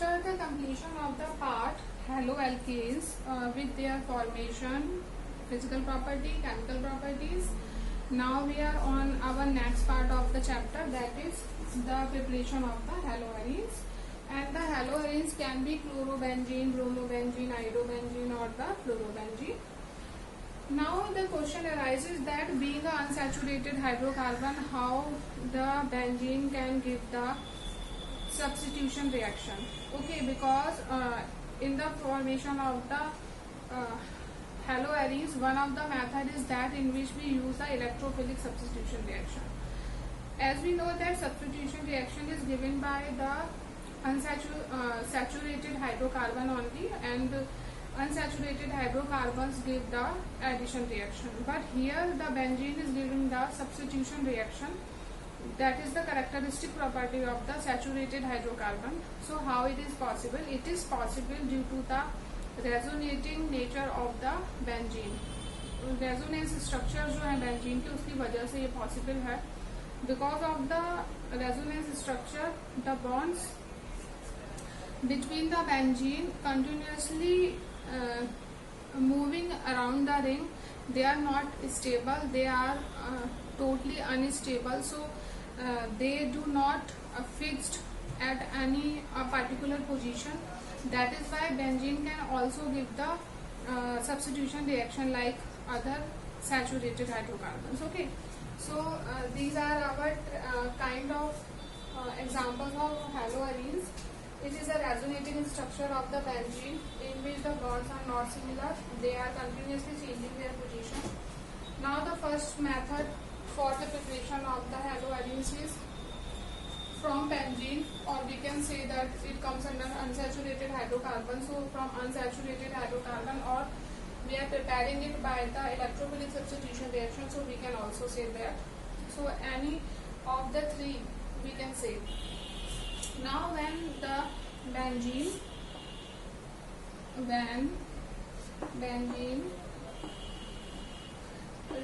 After the completion of the part haloalkanes with their formation, physical property, chemical properties, now we are on our next part of the chapter, that is the preparation of the haloarenes. And the haloarenes can be chlorobenzene, bromobenzene, iodobenzene or the fluorobenzene. Now the question arises that being an unsaturated hydrocarbon, how the benzene can give the substitution reaction. Okay, because in the formation of the haloarenes, one of the method is that in which we use the electrophilic substitution reaction. As we know that substitution reaction is given by the saturated hydrocarbon only, and unsaturated hydrocarbons give the addition reaction. But here the benzene is giving the substitution reaction. That is the characteristic property of the saturated hydrocarbon. So how it is possible? It is possible due to the resonating nature of the benzene. Resonance structure जो है benzene की, उसकी वजह से ये possible है. Because of the resonance structure, the bonds between the benzene continuously moving around the ring, they are not stable, they are totally unstable. So they do not fixed at any particular position. That is why benzene can also give the substitution reaction like other saturated hydrocarbons. Okay, so these are our kind of examples of haloarenes. It is a resonating structure of the benzene in which the bonds are not similar, they are continuously changing their position. Now the first method for the preparation of the haloarenes is from benzene, or we can say that it comes under unsaturated hydrocarbon. So from unsaturated hydrocarbon, or we are preparing it by the electrophilic substitution reaction, so we can also say that. So any of the three we can say. Now when the benzene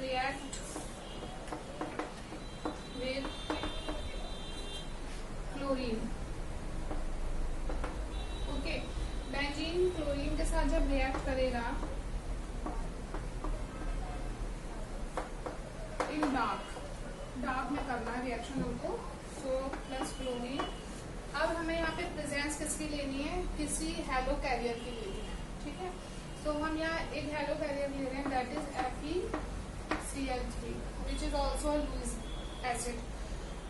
react with chlorine, okay, benzene chlorine के साथ जब react करेगा इन dark में करना reaction हमको, so plus chlorine. अब हमें यहाँ पे प्रेजेंस किसकी लेनी है? किसी हेलो कैरियर की लेनी है. ठीक है, तो हम यहाँ एक हेलो कैरियर ले रहे हैं, that is FeCl3 which is also Lewis acid.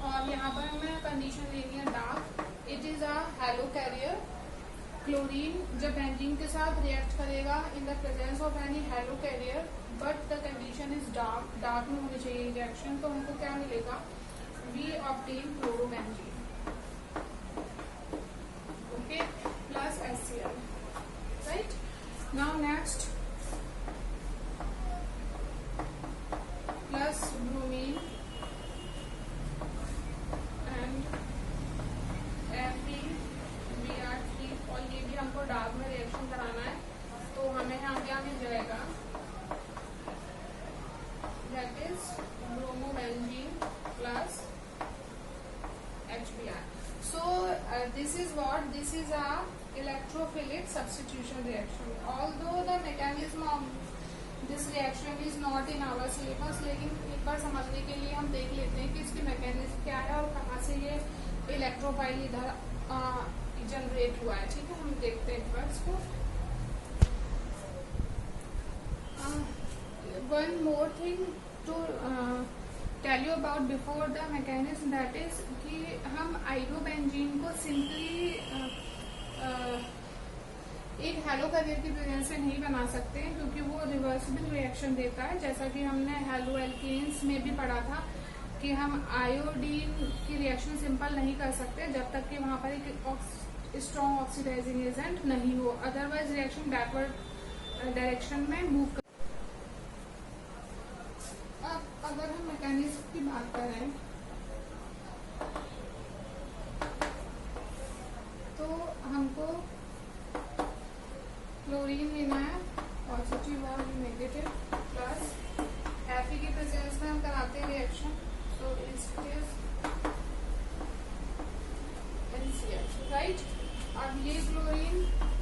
और यहाँ पर हमें कंडीशन लेनी है dark. It is a halo carrier. Chlorine जब बेंजीन के साथ रिएक्ट करेगा in the presence of any halo carrier, but the condition is dark में होनी चाहिए रिएक्शन. तो हमको क्या मिलेगा? We obtain chlorobenzene, okay, plus HCl, right? Now next, plus bromine and FeBr3, और ये भी हमको डार्क में रिएक्शन कराना है. तो हमें यहाँ क्या मिल जाएगा? That is bromobenzene plus HBr. So this is what? This is a electrophilic substitution reaction. Although the mechanism of this reaction is not in our syllabus, लेकिन एक बार समझने के लिए हम देख लेते हैं कि इसकी मैकेनिज्म क्या है और कहाँ से ये इलेक्ट्रोफाइल इधर जनरेट हुआ है. ठीक है, हम देखते हैं एक बार इसको. One more thing to tell you about before the mechanism, that is कि हम आइडोबेंजीन को सिंपली एक हेलो कैरियर की प्रेजेंस से नहीं बना सकते हैं, क्योंकि वो रिवर्सिबल रिएक्शन देता है. जैसा कि हमने हेलोएल्केन्स में भी पढ़ा था कि हम आयोडीन की रिएक्शन सिंपल नहीं कर सकते जब तक कि वहां पर एक स्ट्रॉन्ग ऑक्सीडाइजिंग एजेंट नहीं हो, अदरवाइज रिएक्शन बैकवर्ड डायरेक्शन में मूव कर. अगर हम मैकेनिज्म की बात करें तो हमको क्लोरीन लेना है, पॉजिटिव और नेगेटिव, प्लस Fe की प्रेजेंस में हम कराते हैं reaction. So it is NCl, right? अब ये क्लोरीन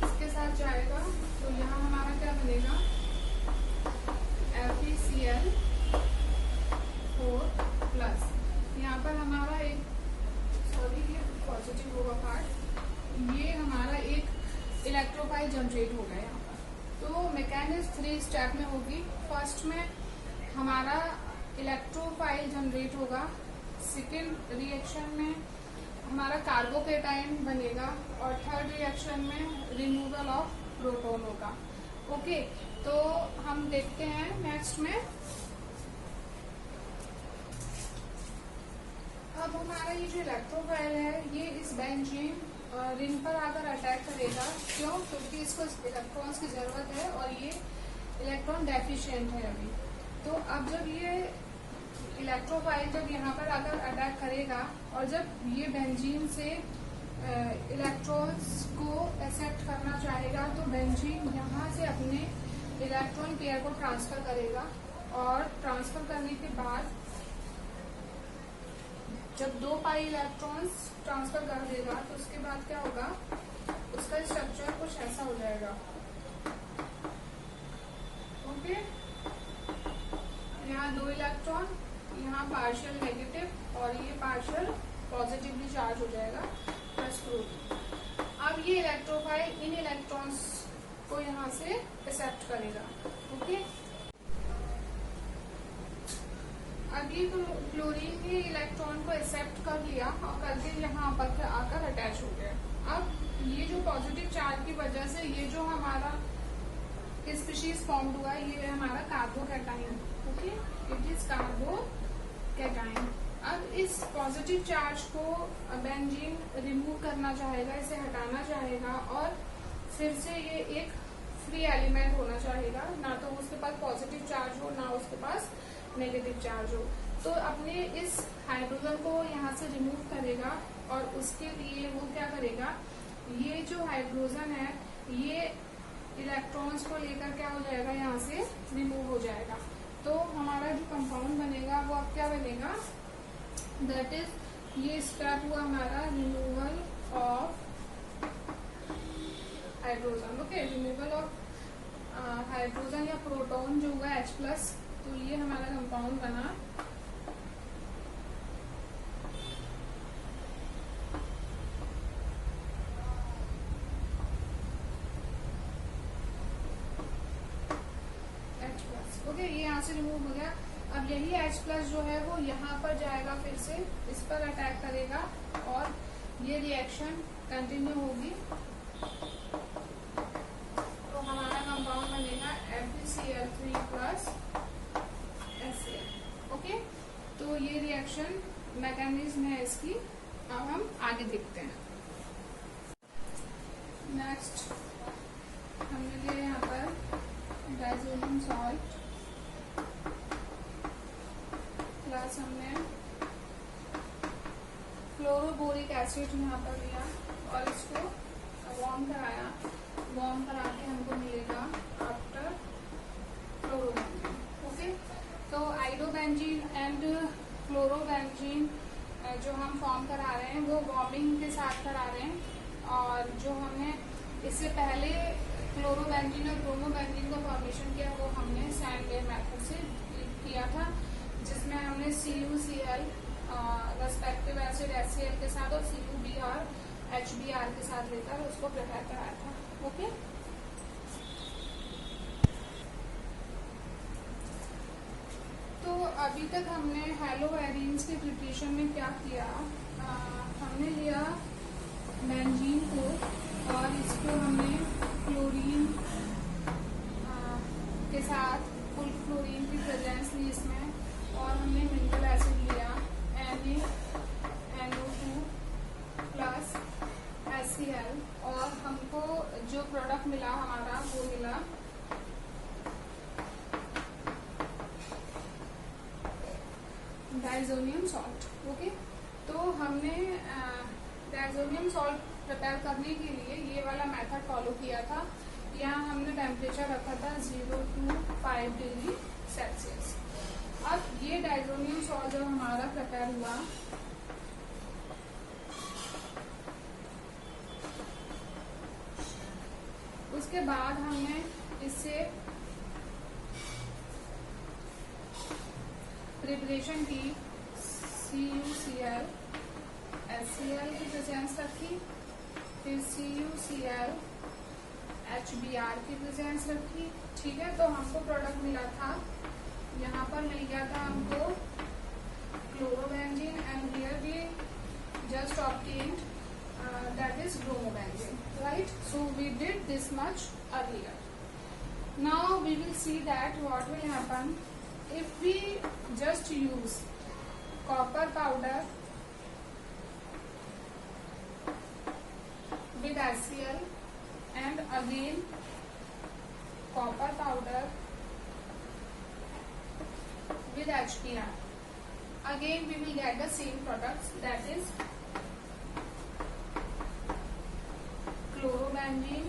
इसके साथ जाएगा तो यहाँ हमारा क्या बनेगा, FeCl4+। यहाँ पर हमारा एक, सॉरी ये पॉजिटिव होगा पार्ट, ये हमारा एक इलेक्ट्रोफाइल जनरेट हो गया यहाँ पर। तो मैकेनिज्म 3 स्टेप में होगी। फर्स्ट में हमारा इलेक्ट्रोफाइल जनरेट होगा, सेकेंड रिएक्शन में हमारा कार्बोकेटाइन बनेगा और थर्ड रिएक्शन में रिमूवल ऑफ प्रोटॉन होगा। ओके, तो हम देखते हैं नेक्स्ट में। अब हमारा ये जो इलेक्ट्रोफाइल है ये इस बेंजीन रिंग पर आकर अटैक करेगा। क्यों? क्योंकि इसको इलेक्ट्रॉन्स की जरूरत है और ये इलेक्ट्रॉन डेफिशिएंट है अभी। तो अब जब ये इलेक्ट्रोफाइल जब यहाँ पर आकर अटैक करेगा और जब ये बेंजीन से इलेक्ट्रॉन्स को एक्सेप्ट करना चाहेगा तो बेंजीन यहाँ से अपने इलेक्ट्रॉन पेयर को ट्रांसफर करेगा और ट्रांसफर करने के बाद जब 2 पाई इलेक्ट्रॉन्स ट्रांसफर कर देगा तो उसके बाद क्या होगा, उसका स्ट्रक्चर कुछ ऐसा हो जाएगा। ओके, यहाँ 2 इलेक्ट्रॉन, यहाँ पार्शियल नेगेटिव और ये पार्शियल पॉजिटिवली चार्ज हो जाएगा प्लस प्रोटॉन। अब ये इलेक्ट्रोफाइल इन इलेक्ट्रॉन्स को यहाँ से एक्सेप्ट करेगा। ओके, अब ये क्लोरीन के इलेक्ट्रॉन को एक्सेप्ट कर लिया और करके यहाँ पर आकर अटैच हो गया। अब ये जो पॉजिटिव चार्ज की वजह से ये जो हमारा स्पीशीज फॉर्म हुआ ये हमारा carbocation. Okay, it is carbocation. अब इस पॉजिटिव चार्ज को बेंजीन रिमूव करना चाहेगा, इसे हटाना चाहेगा और फिर से ये एक फ्री एलिमेंट होना चाहेगा, ना तो उसके पास पॉजिटिव चार्ज हो ना उसके पास नेगेटिव चार्ज हो। तो अपने इस हाइड्रोजन को यहाँ से रिमूव करेगा और उसके लिए वो क्या करेगा, ये जो हाइड्रोजन है ये इलेक्ट्रॉन्स को लेकर क्या हो जाएगा, यहाँ से रिमूव हो जाएगा। तो हमारा जो कंपाउंड बनेगा वो अब क्या बनेगा, दैट इज ये स्टेप हुआ हमारा removal of hydrogen. Okay, removal of hydrogen या प्रोटॉन जो हुआ H+, तो ये हमारा कंपाउंड बना H+। ओके, ये यहाँ से रिमूव हो गया। अब यही H+ जो है वो यहाँ पर जाएगा, फिर से इस पर अटैक करेगा और ये रिएक्शन कंटिन्यू होगी। तो हमारा कंपाउंड बनेगा FeCl3+HCl। ओके, तो ये रिएक्शन मैकेनिज्म है इसकी। अब हम आगे देखते हैं। नेक्स्ट हमने लिया यहाँ पर डाइज़ोनियम सॉल्ट प्लस हमने फ्लोरोबोरिक एसिड यहाँ पर लिया और इसको वार्म कराया। वार्म करा के हमको मिलेगा आफ्टर फ्लोरोबेंजीन। ओके, तो आइडोबेंजीन एंड फ्लोरोबेंजीन जो हम फॉर्म करा रहे हैं वो वार्मिंग के साथ करा रहे हैं और जो हमने इससे पहले क्लोरोबेंजीन और ब्रोमोबेंजीन का फॉर्मेशन किया वो हमने सैंडवेयर मेथड से किया था, जिसमें हमने CuCl रेस्पेक्टिव एसिड HCl के साथ और CuBr HBr के साथ लेकर उसको प्रिपेयर कराया था। ओके, तो अभी तक हमने हेलोएरीन्स के प्रिपरेशन में क्या किया, हमने लिया बेंजीन को और इसको हमने क्लोरीन के साथ फुल क्लोरीन की प्रेजेंस ली इसमें और हमने मिनरल एसिड लिया NaNO2 प्लस HCl और हमको जो प्रोडक्ट मिला हमारा वो मिला डाइज़ोनियम सॉल्ट। ओके, तो हमने डाइज़ोनियम सॉल्ट प्रिपेयर करने के लिए ये वाला मेथड फॉलो किया था। यहाँ हमने टेम्परेचर रखा था 0 to 5 डिग्री सेल्सियस। अब ये डाइज़ोनियम सॉल्ट जब हमारा प्रिपेयर हुआ उसके बाद हमने इससे प्रिपरेशन की CuCl HCl की प्रेजेंस रखी, फिर CuCl HBr की प्रेजेंस रखी। ठीक है, तो हमको प्रोडक्ट मिला था, यहाँ पर मिल गया था हमको chlorobenzene and here we just obtained that is bromobenzene, right? So we did this much earlier. Now we will see that what will happen if we just use copper powder with HCl and again copper powder with HBr. Again we will get the same products, that is chlorobenzene,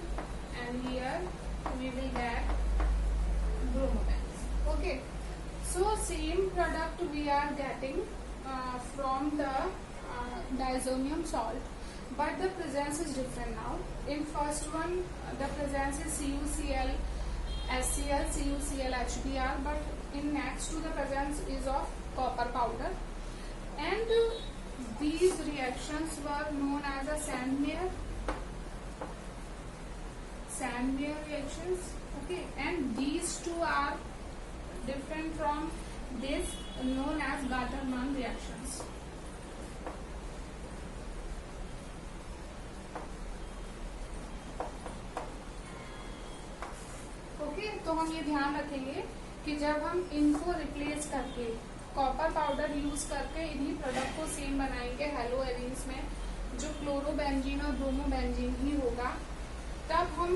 and here we will get bromobenzene. Okay, so same product we are getting from the diazonium salt, but the presence is different now. In first one the presence is CuCl HCl, CuCl HBr, but in next to the presence is of copper powder, and these reactions were known as a Sandmeyer reactions. Okay, and these two are different from this, known as Gattermann reactions. Okay, तो हम ये ध्यान रखेंगे कि जब हम इनको replace करके कॉपर पाउडर यूज करके इन्हीं प्रोडक्ट को सेम बनाएंगे हेलो एरीन्स में, जो क्लोरोबेंजीन और ब्रोमोबेंजीन ही होगा, तब हम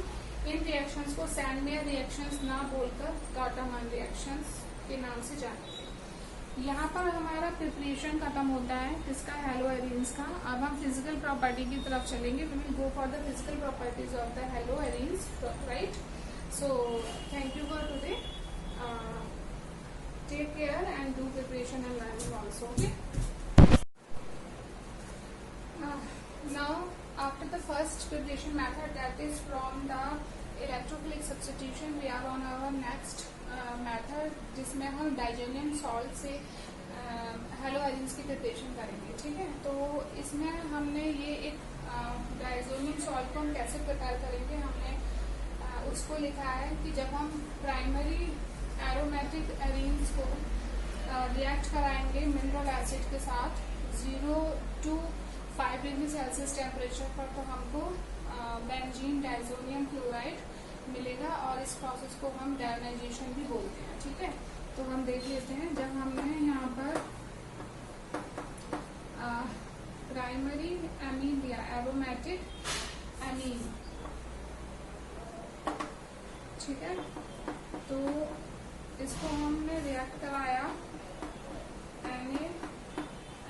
इन रिएक्शंस को सैंडमेयर रिएक्शंस ना बोलकर गाटरमैन रिएक्शंस के नाम से जानेंगे। यहाँ पर हमारा प्रिपरेशन खत्म होता है इसका हेलो एरीन्स का। अब हम फिजिकल प्रॉपर्टी की तरफ चलेंगे। We will go for the physical properties of the halo arenes, right? So thank you for today. Take care and do preparation and learning also. Okay. Now after the first preparation method, that is from the electrophilic substitution, we are on our next method, जिसमें हम diazonium salt से hello arenes की preparation करेंगे। ठीक है, तो इसमें हमने ये एक डाइजोनियम सॉल्ट को हम कैसे प्रिपेयर करेंगे, हमने उसको लिखा है कि जब हम प्राइमरी एरोमेटिक एरीन्स को रिएक्ट कराएंगे मिनरल एसिड के साथ 0 to 5 डिग्री सेल्सियस टेम्परेचर पर, तो हमको बेंजीन डाइजोनियम क्लोराइड मिलेगा, और इस प्रोसेस को हम डायोनाइजेशन भी बोलते हैं। ठीक है, तो हम देख लेते हैं। जब हमने यहाँ पर प्राइमरी एमीन दिया, एरोमेटिक एमीन, ठीक है, तो इसको हमने रिएक्ट कराया Na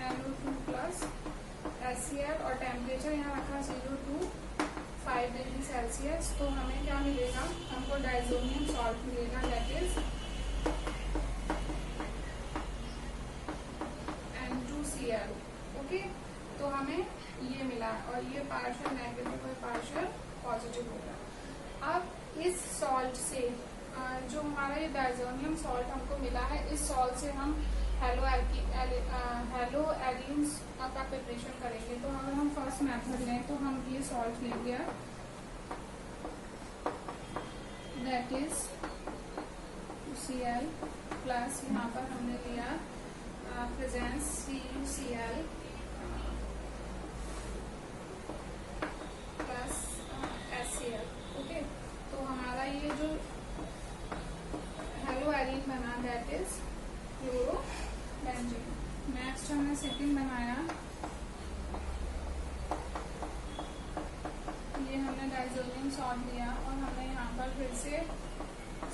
NO2+ HCl और टेम्परेचर यहाँ रखा 0 to 5 डिग्री सेल्सियस। तो हमें क्या मिलेगा, हमको डाइजोनियम सॉल्ट मिलेगा, दैट इज N2Cl। ओके, तो हमें ये मिला, और ये पार्शियल नेगेटिव और पार्शियल पॉजिटिव होगा। अब इस सॉल्ट से जो हमारा ये डाइजोनियम सॉल्ट हमको मिला है, इस सॉल्ट से हम हेलो एरीन्स का प्रिपरेशन करेंगे। तो अगर हम फर्स्ट मेथड लें तो हम ये सॉल्ट लेंगे, दैट इज Cl प्लस यहाँ पर हमने लिया presence CuCl plus HCl। Okay, तो हमारा ये जो हेलो एरीन बना, दैट इज क्लोरोबेंजीन। नेक्स्ट हमने सेकंड बनाया, ये हमने डाइजोनियम सॉल्ट लिया और हमने यहाँ पर फिर से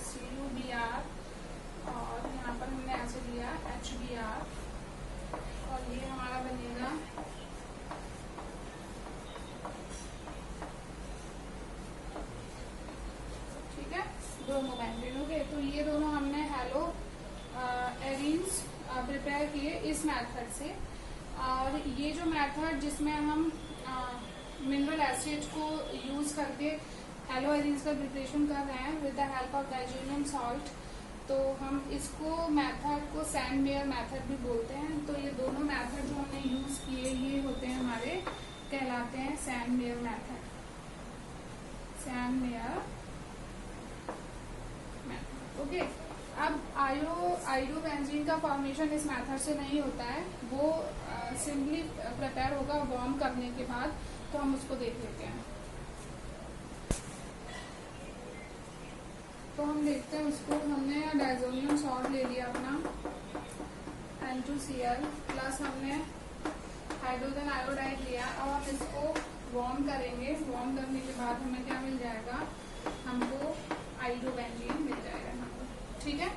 CuBr, और यहाँ पर हमने ऐसे लिया HBr, और ये हमारा बनेगा ब्रोमोबेंजीन। ओके, तो ये दोनों हमने हेलो एरीन्स प्रिपेयर किए इस मेथड से। और ये जो मेथड जिसमें हम मिनरल एसिड को यूज करके एलोएरीज का प्रिपरेशन कर रहे हैं with the help of diazonium salt. तो हम इसको मेथड को सैंड मेयर मेथड भी बोलते हैं। तो ये दोनों मेथड जो हमने यूज किए ये होते हैं हमारे, कहलाते हैं sand mayor method. Sand mayor method, okay. अब आयोडोबेंजीन का फॉर्मेशन इस मेथड से नहीं होता है, वो सिंपली प्रिपेयर होगा वार्म करने के बाद। तो हम उसको देख लेते हैं। तो हम देखते हैं उसको। हमने डाइजोनियम सॉल्ट ले लिया अपना N2Cl प्लस हमने हाइड्रोजन आयोडाइड लिया। अब हम इसको वार्म करेंगे। वार्म करने के बाद हमें क्या मिल जाएगा, हमको आयोडोबेंजीन मिल जाएगा, ठीक है।